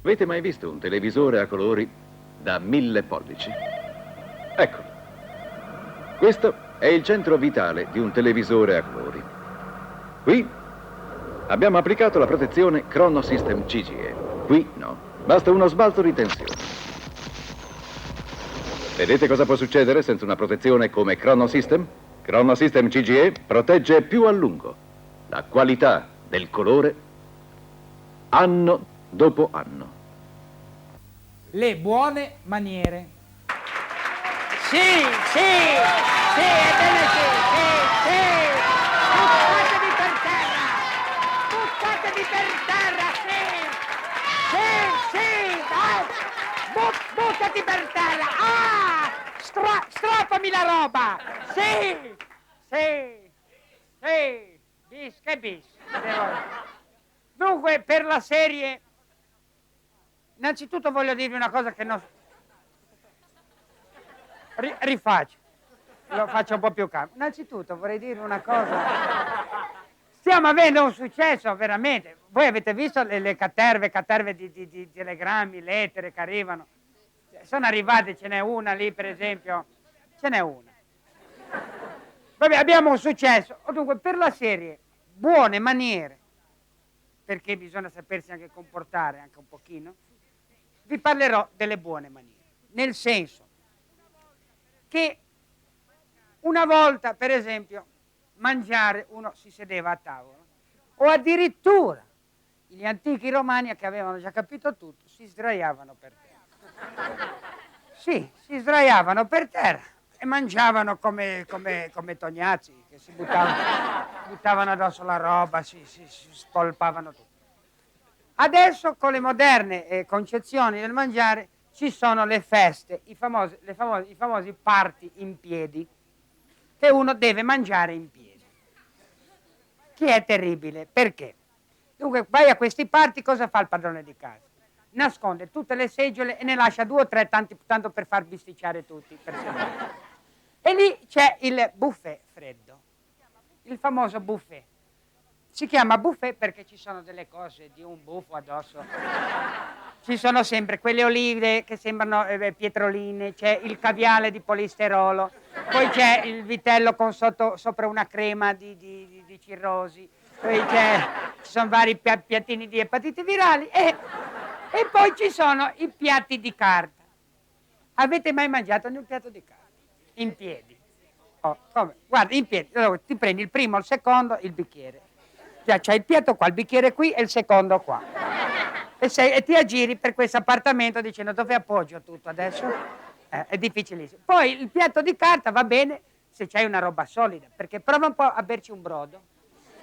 Avete mai visto un televisore a colori da 1000 pollici? Ecco, questo è il centro vitale di un televisore a colori. Qui abbiamo applicato la protezione Chrono System CGE. Qui no, basta uno sbalzo di tensione. Vedete cosa può succedere senza una protezione come Chrono System? Chrono System CGE protegge più a lungo la qualità del colore anno dopo anno. Le buone maniere. Sì, ebbene sì. Buttatevi per terra, sì, dai. Buttati per terra. Strappami la roba. Sì. Bis che bis. Dunque, per la serie, innanzitutto voglio dirvi una cosa che non... Rifaccio, lo faccio un po' più calmo. Innanzitutto vorrei dire una cosa. Stiamo avendo un successo, veramente. Voi avete visto le caterve di telegrammi, lettere che arrivano? Sono arrivate, ce n'è una lì, per esempio. Ce n'è una. Vabbè, abbiamo un successo. Dunque, per la serie, buone maniere, perché bisogna sapersi anche comportare, anche un pochino, vi parlerò delle buone maniere. Nel senso che una volta, per esempio, mangiare, uno si sedeva a tavola, o addirittura gli antichi romani, che avevano già capito tutto, si sdraiavano per terra. Sì, si sdraiavano per terra e mangiavano come tognazzi, che si buttavano addosso la roba, si spolpavano tutto. Adesso, con le moderne concezioni del mangiare, ci sono le feste, i famosi party in piedi, che uno deve mangiare in piedi. Che è terribile. Perché? Dunque, vai a questi party, cosa fa il padrone di casa? Nasconde tutte le seggiole e ne lascia 2 o 3, tanto per far bisticciare tutti. E lì c'è il buffet freddo, il famoso buffet. Si chiama buffet perché ci sono delle cose di un buffo addosso. Ci sono sempre quelle olive che sembrano pietroline, c'è il caviale di polisterolo, poi c'è il vitello con sopra una crema di cirrosi, poi ci sono vari piattini di epatite virali e poi ci sono i piatti di carta. Avete mai mangiato un piatto di carta? In piedi. Oh, come? Guarda, in piedi. Allora, ti prendi il primo, il secondo, il bicchiere. C'è il piatto qua, il bicchiere qui e il secondo qua. E ti aggiri per questo appartamento dicendo dove appoggio tutto adesso? È difficilissimo. Poi il piatto di carta va bene se c'hai una roba solida, perché prova un po' a berci un brodo.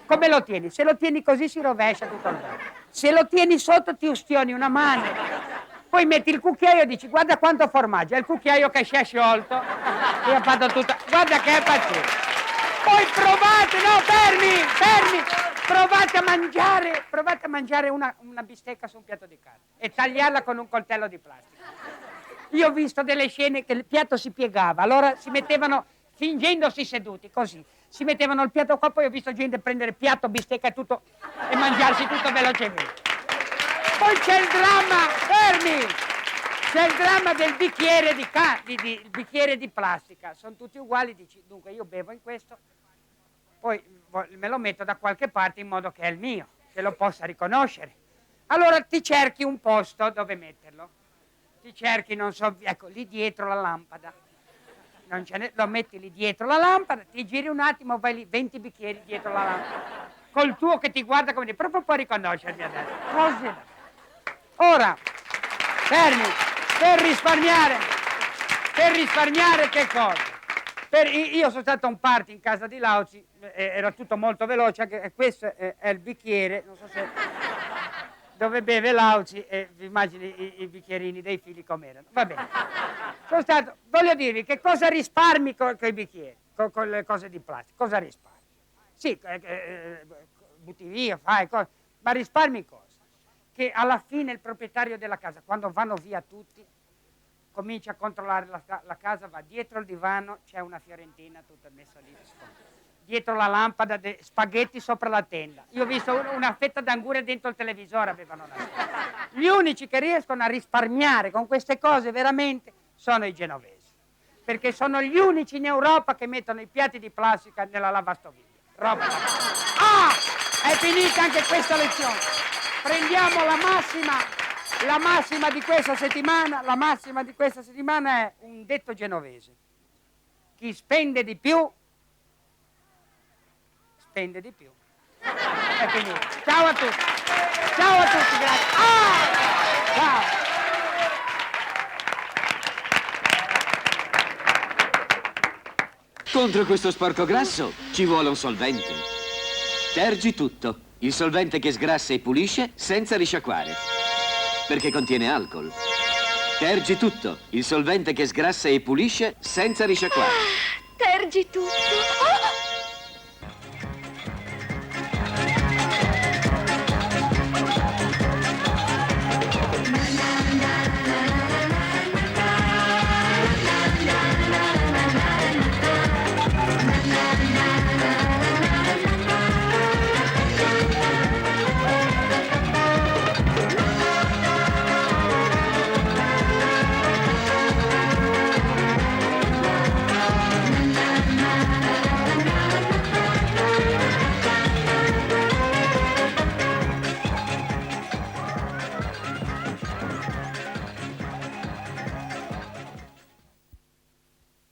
Come lo tieni? Se lo tieni così si rovescia tutto il brodo. Se lo tieni sotto ti ustioni una mano. Poi metti il cucchiaio e dici guarda quanto formaggio. È il cucchiaio che si è sciolto e ha fatto tutto. Guarda che è pazzesco. Poi provate, no, fermi. Provate a mangiare una bistecca su un piatto di carta e tagliarla con un coltello di plastica. Io ho visto delle scene che il piatto si piegava, allora si mettevano, fingendosi seduti, così, si mettevano il piatto qua, poi ho visto gente prendere piatto, bistecca e tutto, e mangiarsi tutto velocemente. Poi c'è il dramma, fermi! C'è il dramma del bicchiere di plastica, sono tutti uguali, dici, dunque io bevo in questo, poi me lo metto da qualche parte in modo che è il mio, che lo possa riconoscere. Allora ti cerchi un posto dove metterlo. Ti cerchi, non so, ecco, lì dietro la lampada. Non ce n'è, lo metti lì dietro la lampada, ti giri un attimo, vai lì, 20 bicchieri dietro la lampada. Col tuo che ti guarda come dire, proprio puoi riconoscermi adesso. Così. Ora, fermi, per risparmiare che cosa? Io sono stato a un party in casa di Lauci, era tutto molto veloce, anche questo è il bicchiere, non so se dove beve Lauci, e vi immagini i bicchierini dei figli com'erano. Va bene. Voglio dirvi che cosa risparmi con i bicchieri, con le cose di plastica, cosa risparmi? Sì, butti via, ma risparmi cosa? Che alla fine il proprietario della casa, quando vanno via tutti, comincia a controllare la casa, va dietro il divano, c'è una fiorentina tutta messa lì. dietro la lampada, spaghetti sopra la tenda. Io ho visto una fetta d'anguria dentro il televisore, avevano la... Gli unici che riescono a risparmiare con queste cose veramente sono i genovesi. Perché sono gli unici in Europa che mettono i piatti di plastica nella lavastoviglie. Roba. Ah! È finita anche questa lezione. Prendiamo la massima di questa settimana. La massima di questa settimana è un detto genovese. Chi spende di più, spende di più. È finito. Ciao a tutti. Ciao a tutti, grazie. Ah! Ciao. Contro questo sporco grasso ci vuole un solvente. Tergi tutto, il solvente che sgrassa e pulisce senza risciacquare, perché contiene alcol. Tergi tutto, il solvente che sgrassa e pulisce senza risciacquare. Tergi tutto.